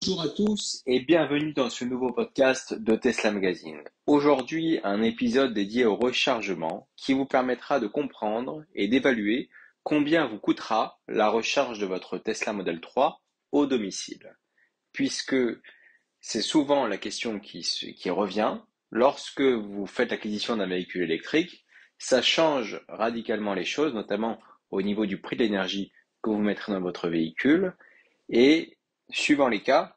Bonjour à tous et bienvenue dans ce nouveau podcast de Tesla Magazine. Aujourd'hui, un épisode dédié au rechargement qui vous permettra de comprendre et d'évaluer combien vous coûtera la recharge de votre Tesla Model 3 au domicile. Puisque c'est souvent la question qui revient lorsque vous faites l'acquisition d'un véhicule électrique, ça change radicalement les choses, notamment au niveau du prix de l'énergie que vous mettrez dans votre véhicule. Et suivant les cas,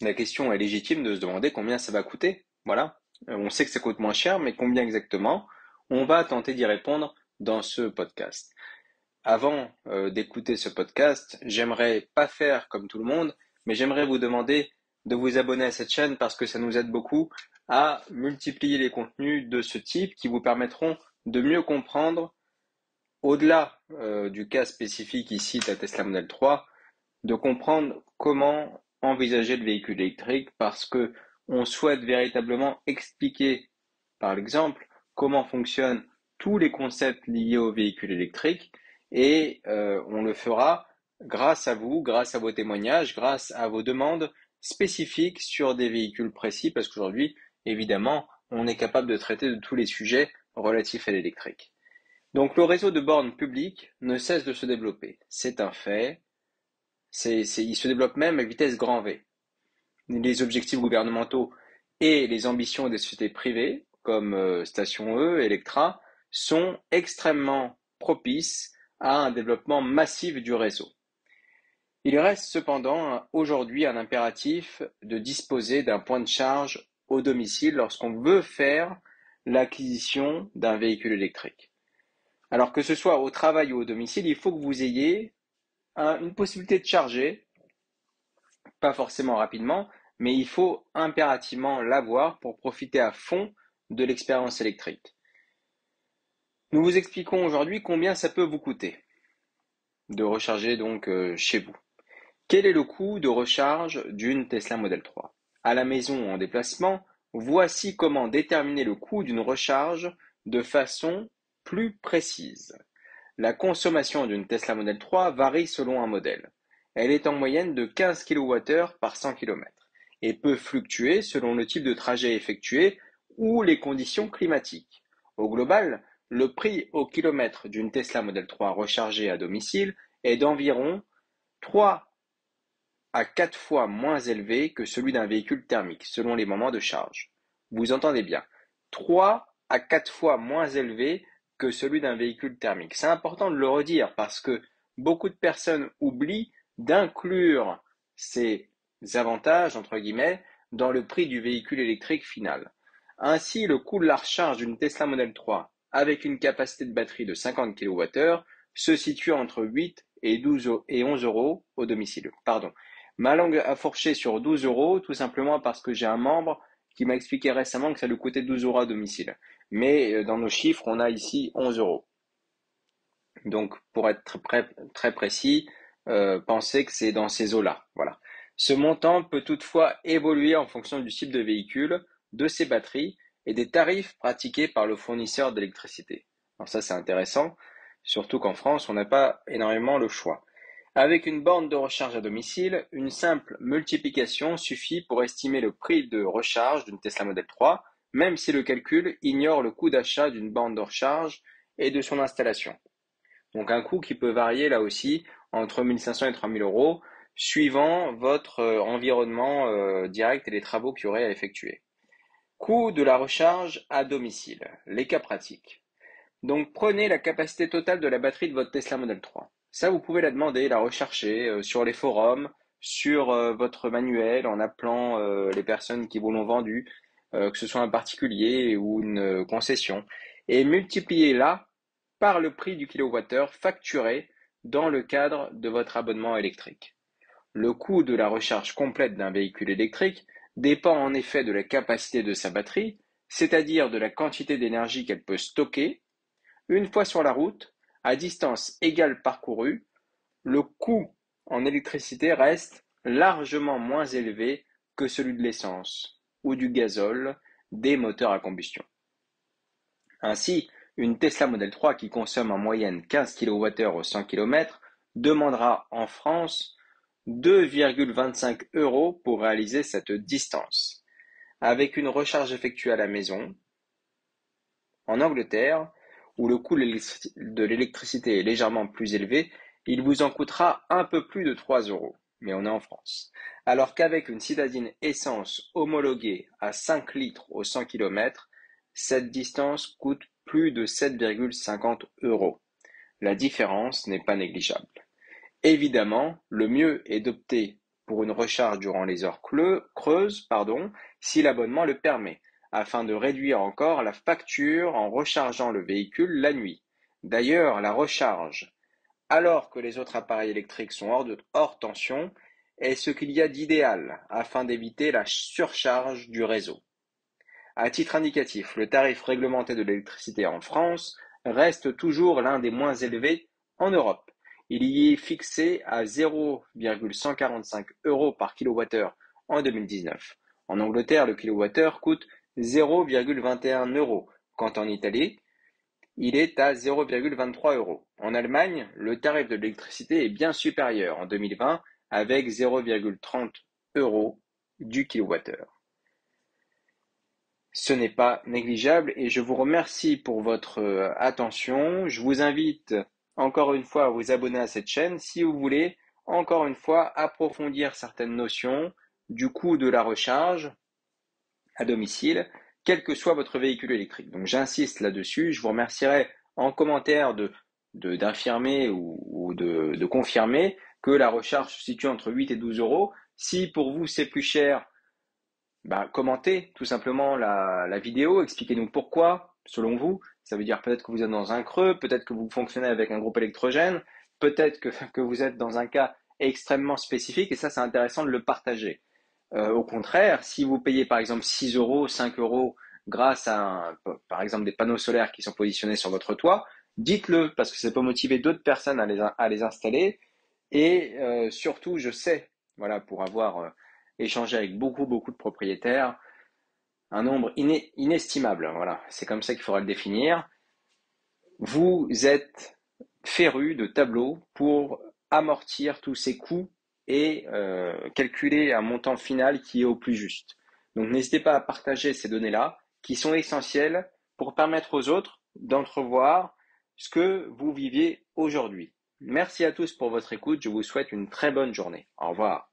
la question est légitime de se demander combien ça va coûter. Voilà. On sait que ça coûte moins cher, mais combien exactement? On va tenter d'y répondre dans ce podcast. Avant d'écouter ce podcast, j'aimerais pas faire comme tout le monde, mais j'aimerais vous demander de vous abonner à cette chaîne parce que ça nous aide beaucoup à multiplier les contenus de ce type qui vous permettront de mieux comprendre, au-delà du cas spécifique ici de la Tesla Model 3, de comprendre comment envisager le véhicule électrique parce que on souhaite véritablement expliquer, par exemple, comment fonctionnent tous les concepts liés au véhicule électrique et on le fera grâce à vous, grâce à vos témoignages, grâce à vos demandes spécifiques sur des véhicules précis parce qu'aujourd'hui, évidemment, on est capable de traiter de tous les sujets relatifs à l'électrique. Donc le réseau de bornes publiques ne cesse de se développer. C'est un fait. Il se développe même à vitesse grand V. Les objectifs gouvernementaux et les ambitions des sociétés privées, comme Station E, Electra, sont extrêmement propices à un développement massif du réseau. Il reste cependant aujourd'hui un impératif de disposer d'un point de charge au domicile lorsqu'on veut faire l'acquisition d'un véhicule électrique. Alors que ce soit au travail ou au domicile, il faut que vous ayez une possibilité de charger, pas forcément rapidement, mais il faut impérativement l'avoir pour profiter à fond de l'expérience électrique. Nous vous expliquons aujourd'hui combien ça peut vous coûter de recharger donc chez vous. Quel est le coût de recharge d'une Tesla Model 3? À la maison ou en déplacement, voici comment déterminer le coût d'une recharge de façon plus précise. La consommation d'une Tesla Model 3 varie selon un modèle. Elle est en moyenne de 15 kWh par 100 km et peut fluctuer selon le type de trajet effectué ou les conditions climatiques. Au global, le prix au kilomètre d'une Tesla Model 3 rechargée à domicile est d'environ 3 à 4 fois moins élevé que celui d'un véhicule thermique, selon les moments de charge. Vous entendez bien, 3 à 4 fois moins élevé que celui d'un véhicule thermique. C'est important de le redire parce que beaucoup de personnes oublient d'inclure ces avantages, entre guillemets, dans le prix du véhicule électrique final. Ainsi, le coût de la recharge d'une Tesla Model 3 avec une capacité de batterie de 50 kWh se situe entre 8 et 11 euros au domicile. Pardon. Ma langue a fourché sur 12 euros, tout simplement parce que j'ai un membre qui m'a expliqué récemment que ça lui coûtait 12 euros à domicile. Mais dans nos chiffres, on a ici 11 euros. Donc, pour être très précis, pensez que c'est dans ces eaux-là. Voilà. Ce montant peut toutefois évoluer en fonction du type de véhicule, de ses batteries et des tarifs pratiqués par le fournisseur d'électricité. Alors ça, c'est intéressant, surtout qu'en France, on n'a pas énormément le choix. Avec une borne de recharge à domicile, une simple multiplication suffit pour estimer le prix de recharge d'une Tesla Model 3, même si le calcul ignore le coût d'achat d'une borne de recharge et de son installation. Donc un coût qui peut varier là aussi entre 1 500 et 3 000 euros, suivant votre environnement direct et les travaux qu'il y aurait à effectuer. Coût de la recharge à domicile, les cas pratiques. Donc prenez la capacité totale de la batterie de votre Tesla Model 3. Ça, vous pouvez la demander, la rechercher sur les forums, sur votre manuel, en appelant les personnes qui vous l'ont vendu, que ce soit un particulier ou une concession, et multipliez-la par le prix du kilowattheure facturé dans le cadre de votre abonnement électrique. Le coût de la recharge complète d'un véhicule électrique dépend en effet de la capacité de sa batterie, c'est-à-dire de la quantité d'énergie qu'elle peut stocker. Une fois sur la route, à distance égale parcourue, le coût en électricité reste largement moins élevé que celui de l'essence ou du gazole des moteurs à combustion. Ainsi, une Tesla Model 3 qui consomme en moyenne 15 kWh au 100 km demandera en France 2,25 € pour réaliser cette distance. Avec une recharge effectuée à la maison, en Angleterre, où le coût de l'électricité est légèrement plus élevé, il vous en coûtera un peu plus de 3 €. Mais on est en France. Alors qu'avec une citadine essence homologuée à 5 litres au 100 km, cette distance coûte plus de 7,50 €. La différence n'est pas négligeable. Évidemment, le mieux est d'opter pour une recharge durant les heures creuses, si l'abonnement le permet, afin de réduire encore la facture en rechargeant le véhicule la nuit. D'ailleurs, la recharge, alors que les autres appareils électriques sont hors tension, est ce qu'il y a d'idéal afin d'éviter la surcharge du réseau. À titre indicatif, le tarif réglementé de l'électricité en France reste toujours l'un des moins élevés en Europe. Il y est fixé à 0,145 € par kWh en 2019. En Angleterre, le kWh coûte 0,21 €, quand en Italie, il est à 0,23 €. En Allemagne, le tarif de l'électricité est bien supérieur en 2020 avec 0,30 € du kWh. Ce n'est pas négligeable et je vous remercie pour votre attention. Je vous invite encore une fois à vous abonner à cette chaîne si vous voulez encore une fois approfondir certaines notions du coût de la recharge à domicile, quel que soit votre véhicule électrique. Donc j'insiste là-dessus. Je vous remercierai en commentaire d'affirmer ou de confirmer que la recharge se situe entre 8 et 12 €. Si pour vous c'est plus cher, commentez tout simplement la vidéo, expliquez-nous pourquoi, selon vous. Ça veut dire peut-être que vous êtes dans un creux, peut-être que vous fonctionnez avec un groupe électrogène, peut-être que vous êtes dans un cas extrêmement spécifique et ça c'est intéressant de le partager. Au contraire, si vous payez par exemple 6 €, 5 € grâce à par exemple des panneaux solaires qui sont positionnés sur votre toit, dites-le parce que ça peut motiver d'autres personnes à les installer et surtout je sais, voilà, pour avoir échangé avec beaucoup de propriétaires, un nombre inestimable, voilà, c'est comme ça qu'il faudra le définir. Vous êtes férus de tableaux pour amortir tous ces coûts et calculer un montant final qui est au plus juste. Donc n'hésitez pas à partager ces données-là qui sont essentielles pour permettre aux autres d'entrevoir ce que vous viviez aujourd'hui. Merci à tous pour votre écoute, je vous souhaite une très bonne journée. Au revoir.